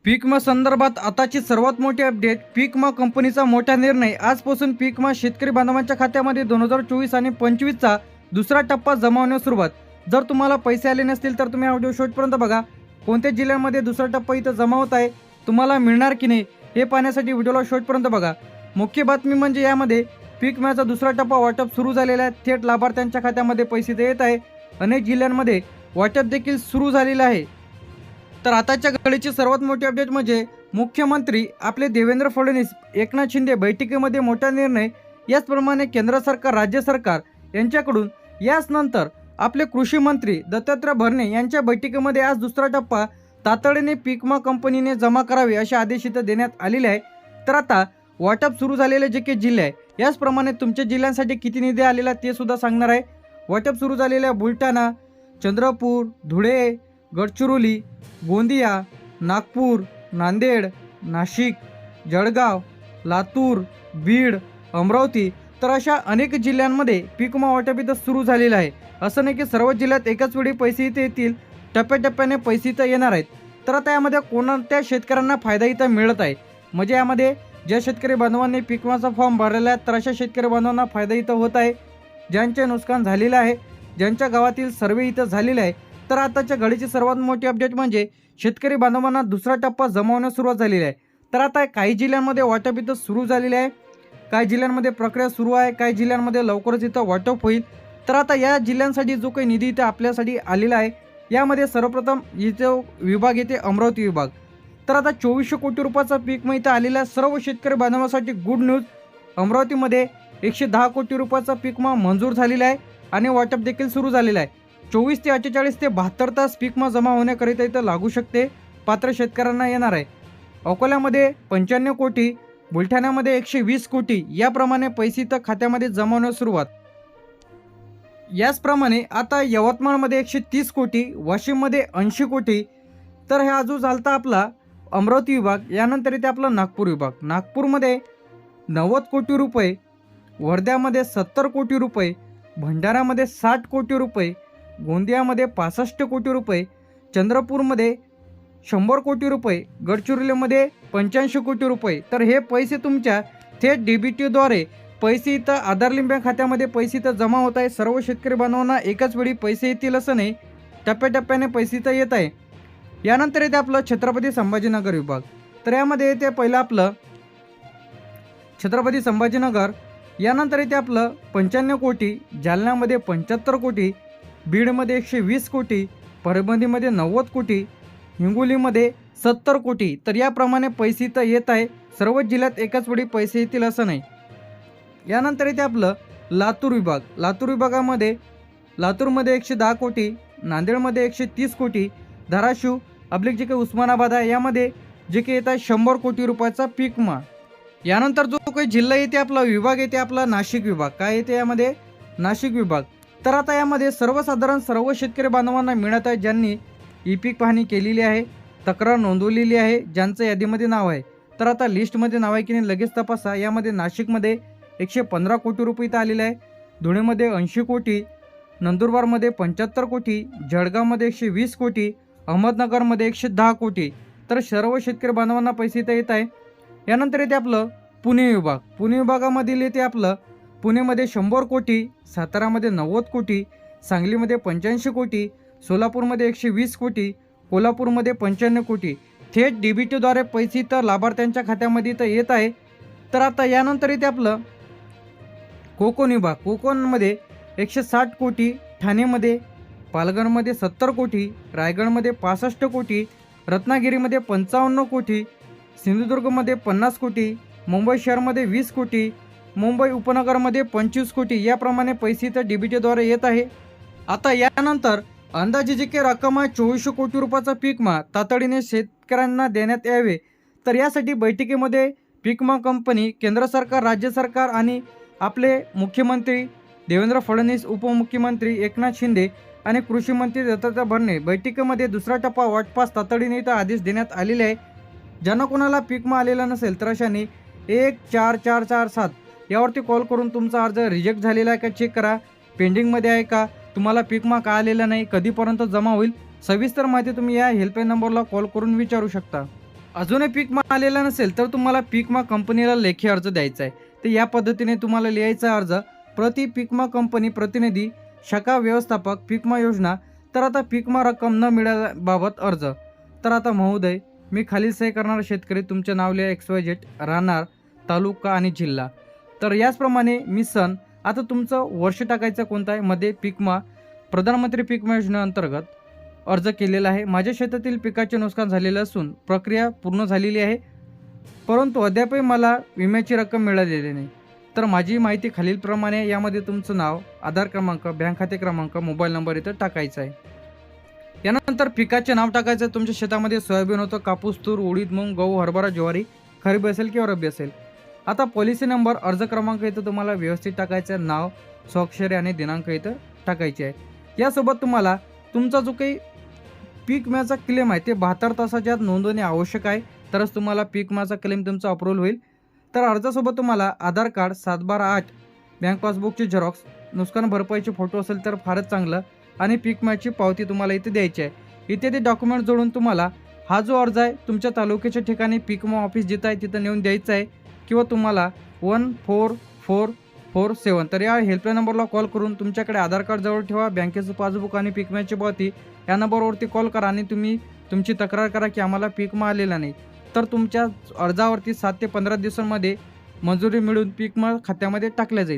पीक विमा संदर्भात आताची सर्वात मोठी अपडेट. पीक विमा कंपनीचा मोठा निर्णय. आजपासून पीक विमा शेतकरी बांधवांच्या खात्यामध्ये 2024 आणि 25चा दुसरा टप्पा जमा होण्यास सुरुवात. जर तुम्हाला पैसे आले नसतील तर तुम्ही हा व्हिडिओ शेवटपर्यंत बघा. कोणत्या जिल्ह्यामध्ये दुसरा टप्पा इथं जमा होत आहे, तुम्हाला मिळणार की नाही हे पाहण्यासाठी व्हिडिओला शेवटपर्यंत बघा. मुख्य बातमी म्हणजे यामध्ये पीक विम्याचा दुसरा टप्पा वाटप सुरू झालेला आहे. थेट लाभार्थ्यांच्या खात्यामध्ये पैसे येत आहे. अनेक जिल्ह्यांमध्ये वाटप देखील सुरू झालेलं आहे. तर आताच्या घडीची सर्वात मोठी अपडेट म्हणजे मुख्यमंत्री आपले देवेंद्र फडणवीस, एकनाथ शिंदे बैठकीमध्ये मोठा निर्णय. याचप्रमाणे केंद्र सरकार, राज्य सरकार यांच्याकडून याच नंतर आपले कृषी मंत्री दत्तात्रय भरणे यांच्या बैठकीमध्ये आज दुसरा टप्पा तातडीने पीक विमा कंपनीने जमा करावे असे आदेश इथं देण्यात आलेले आहे. तर आता वाटप सुरू झालेले जे काही जिल्हे आहे याचप्रमाणे तुमच्या जिल्ह्यांसाठी किती निधी आलेला ते सुद्धा सांगणार आहे. वाटप सुरू झालेल्या बुलढाणा, चंद्रपूर, धुळे, गडचिरोली, गोंदिया, नागपूर, नांदेड, नाशिक, जळगाव, लातूर, बीड, अमरावती तर अशा अनेक जिल्ह्यांमध्ये पीक विमा वाटप इथं सुरू झालेलं आहे. असं नाही की सर्व जिल्ह्यात एकाच वेळी पैसे इथे येतील, टप्प्याटप्प्याने पैसे इथं येणार आहेत. तर आता यामध्ये कोणत्या शेतकऱ्यांना फायदा इथं मिळत आहे म्हणजे यामध्ये ज्या शेतकरी बांधवांनी पीक विमाचा फॉर्म भरलेला आहे तर अशा शेतकरी बांधवांना फायदा इथं होत आहे. ज्यांचे नुकसान झालेलं आहे, ज्यांच्या गावातील सर्वे इथं झालेले आहे. तर आताच्या घडीची सर्वात मोठी अपडेट म्हणजे शेतकरी बांधवांना दुसरा टप्पा जमावण्यास सुरुवात झालेली आहे. तर आता काही जिल्ह्यांमध्ये वाटप इथं सुरू झालेले आहे, काही जिल्ह्यांमध्ये प्रक्रिया सुरू आहे, काही जिल्ह्यांमध्ये लवकरच इथं वाटप होईल. तर आता या जिल्ह्यांसाठी जो काही निधी इथं आपल्यासाठी आलेला आहे यामध्ये सर्वप्रथम इथं विभाग येते अमरावती विभाग. तर आता 2400 कोटी रुपयाचा पीक विमा इथं आलेला आहे. सर्व शेतकरी बांधवांसाठी गुड न्यूज. अमरावतीमध्ये 110 कोटी रुपयाचा पीक विमा मंजूर झालेला आहे आणि वाटप देखील सुरू झालेलं आहे. 24 ते 48 ते 72 तास पीक विमा जमा होण्याकरिता इथं लागू शकते, पात्र शेतकऱ्यांना येणार आहे. अकोल्यामध्ये 95 कोटी, बुलढाण्यामध्ये 120 कोटी याप्रमाणे पैसे इथं खात्यामध्ये जमा होण्यास सुरुवात. याचप्रमाणे आता यवतमाळमध्ये 130 कोटी, वाशिममध्ये 80 कोटी. तर हा जो झालता आपला अमरावती विभाग. यानंतर इथे आपला नागपूर विभाग. नागपूरमध्ये 90 कोटी रुपये, वर्ध्यामध्ये 70 कोटी रुपये, भंडाऱ्यामध्ये 60 कोटी रुपये, गोंदियामध्ये 65 कोटी रुपये, चंद्रपूरमध्ये 100 कोटी रुपये, गडचिरोलीमध्ये 85 कोटी रुपये. तर हे पैसे तुमच्या थेट DBTद्वारे पैसे इथं आधार लिंक बँक खात्यामध्ये पैसे इथं जमा होत आहे. सर्व शेतकरी बांधवांना एकाच वेळी पैसे येतील असं नाही, टप्प्याटप्प्याने पैसे इथं येत आहे. यानंतर येते आपलं छत्रपती संभाजीनगर विभाग. तर यामध्ये येते पहिलं आपलं छत्रपती संभाजीनगर. यानंतर येते आपलं 95 कोटी, जालन्यामध्ये 75 कोटी, बीडमध्ये 120 कोटी, परभणीमध्ये 90 कोटी, हिंगोलीमध्ये 70 कोटी. तर याप्रमाणे पैसे इथं येत आहे. सर्व जिल्ह्यात एकाच वेळी पैसे येतील असं नाही. यानंतर येते आपलं लातूर विभाग. लातूर विभागामध्ये लातूरमध्ये 110 कोटी, नांदेडमध्ये 130 कोटी, धाराशिव अब्लिक जे काही उस्मानाबाद आहे यामध्ये जे काही येत आहे 100 कोटी रुपयाचा पीक विमा. यानंतर जो काही जिल्हा येते आपला विभाग येते आपला नाशिक विभाग. काय येते यामध्ये नाशिक विभाग. तर आता यामध्ये सर्वसाधारण सर्व शेतकरी बांधवांना मिळत आहे ज्यांनी ई-पीक पाहणी केलेली आहे, तक्रार नोंदवलेली आहे, ज्यांचं यादीमध्ये नाव आहे. तर आता लिस्टमध्ये नाव आहे की नाही लगेच तपासा. यामध्ये नाशिकमध्ये 115 कोटी रुपये इथं आलेले आहे, धुळेमध्ये 80 कोटी, नंदुरबारमध्ये 75 कोटी, जळगावमध्ये 120 कोटी, अहमदनगरमध्ये 110 कोटी. तर सर्व शेतकरी बांधवांना पैसे इथं येत आहे. यानंतर येते आपलं पुणे विभाग. पुणे विभागामधील येते आपलं पुणेमध्ये 100 कोटी, सातारामध्ये 90 कोटी, सांगलीमध्ये 85 कोटी, सोलापूरमध्ये 120 कोटी, कोल्हापूरमध्ये 95 कोटी. थेट DBTद्वारे पैसे तर लाभार्थ्यांच्या खात्यामध्ये इथं येत आहे. तर आता यानंतर येते आपलं कोकण विभाग. कोकणमध्ये 160 कोटी, ठाणेमध्ये, पालघरमध्ये 70 कोटी, रायगडमध्ये 65 कोटी, रत्नागिरीमध्ये 55 कोटी, सिंधुदुर्गमध्ये 50 कोटी, मुंबई शहरमध्ये 20 कोटी, मुंबई उपनगरमध्ये 25 कोटी. याप्रमाणे पैसे तर DBTद्वारे येत आहे. आता यानंतर अंदाजे जी काही रक्कम आहे 2400 कोटी रुपयाचा पीक विमा तातडीने शेतकऱ्यांना देण्यात यावे. तर यासाठी बैठकीमध्ये पीक विमा कंपनी, केंद्र सरकार, राज्य सरकार आणि आपले मुख्यमंत्री देवेंद्र फडणवीस, उपमुख्यमंत्री एकनाथ शिंदे आणि कृषी मंत्री दत्तात्रय भरणे बैठकीमध्ये दुसरा टप्पा वाटपास तातडीने इथं आदेश देण्यात आलेले आहे. ज्यांना कोणाला पीक विमा आलेला नसेल तर अशाने 14447 यावरती कॉल करून तुमचा अर्ज रिजेक्ट झालेला आहे का चेक करा, पेंडिंगमध्ये आहे का, तुम्हाला पीक विमा का आलेला नाही, कधीपर्यंत जमा होईल, सविस्तर माहिती तुम्ही या हेल्पलाईन नंबरला कॉल करून विचारू शकता. अजूनही पीक विमा आलेला नसेल तर तुम्हाला पीक विमा कंपनीला लेखी अर्ज द्यायचा आहे. तर या पद्धतीने तुम्हाला लिहायचा अर्ज, प्रति पीक विमा कंपनी प्रतिनिधी, शाखा व्यवस्थापक, पीक विमा योजना. तर आता पीक विमा रक्कम न मिळाल्याबाबत अर्ज. तर आता महोदय, मी खालील सही करणारा शेतकरी तुमचे नाव लिहा XYZ, राहणार, तालुका आणि जिल्हा. तर याचप्रमाणे मी सण, आता तुमचं वर्ष टाकायचं कोणतं आहे, मध्ये पीक विमा प्रधानमंत्री पीक विमा योजनेअंतर्गत अर्ज केलेला आहे. माझ्या शेतातील पिकाचे नुकसान झालेले असून प्रक्रिया पूर्ण झालेली आहे, परंतु अद्यापही मला विम्याची रक्कम मिळालेली नाही. तर माझी माहिती खालीलप्रमाणे, यामध्ये तुमचं नाव, आधार क्रमांक, बँक खाते क्रमांक, मोबाईल नंबर इथं टाकायचा आहे. यानंतर पिकाचे नाव टाकायचं. तुमच्या शेतामध्ये सोयाबीन होतं, कापूस, तूर, उडीद, मूग, गहू, हरभरा, ज्वारी, खरीप असेल किंवा रब्बी असेल. आता पॉलिसी नंबर, अर्ज क्रमांक इथं तुम्हाला व्यवस्थित टाकायचं आहे. नाव, स्वाक्षरी आणि दिनांक इथं टाकायचे आहे. यासोबत तुम्हाला तुमचा जो काही पीक विम्याचा क्लेम आहे ते 72 तासाच्या आत नोंदवणे आवश्यक आहे, तरच तुम्हाला पीक विम्याचा क्लेम तुमचा अप्रूव्हल होईल. तर अर्जासोबत तुम्हाला आधार कार्ड, 7/12/8 बँक पासबुकची झेरॉक्स, नुकसान भरपाईचे फोटो असेल तर फारच चांगलं, आणि पीक विम्याची पावती तुम्हाला इथे द्यायची आहे. इत्यादी डॉक्युमेंट जोडून तुम्हाला हा जो अर्ज आहे तुमच्या तालुक्याच्या ठिकाणी पीक विमा ऑफिस जिथं आहे तिथं नेऊन द्यायचा आहे, किंवा तुम्हाला 14447, तर या हेल्पलाईन नंबरला कॉल करून तुमच्याकडे आधार कार्ड जवळ ठेवा, बँकेचं पासबुक आणि पीक विम्याची पावती, या नंबरवरती कॉल करा आणि तुम्ही तुमची तक्रार करा की आम्हाला पीक विमा आलेला नाही. तर तुमच्या अर्जावरती 7 ते 15 दिवसांमध्ये मंजुरी मिळून पीक विमा खात्यामध्ये टाकल्या जाईल.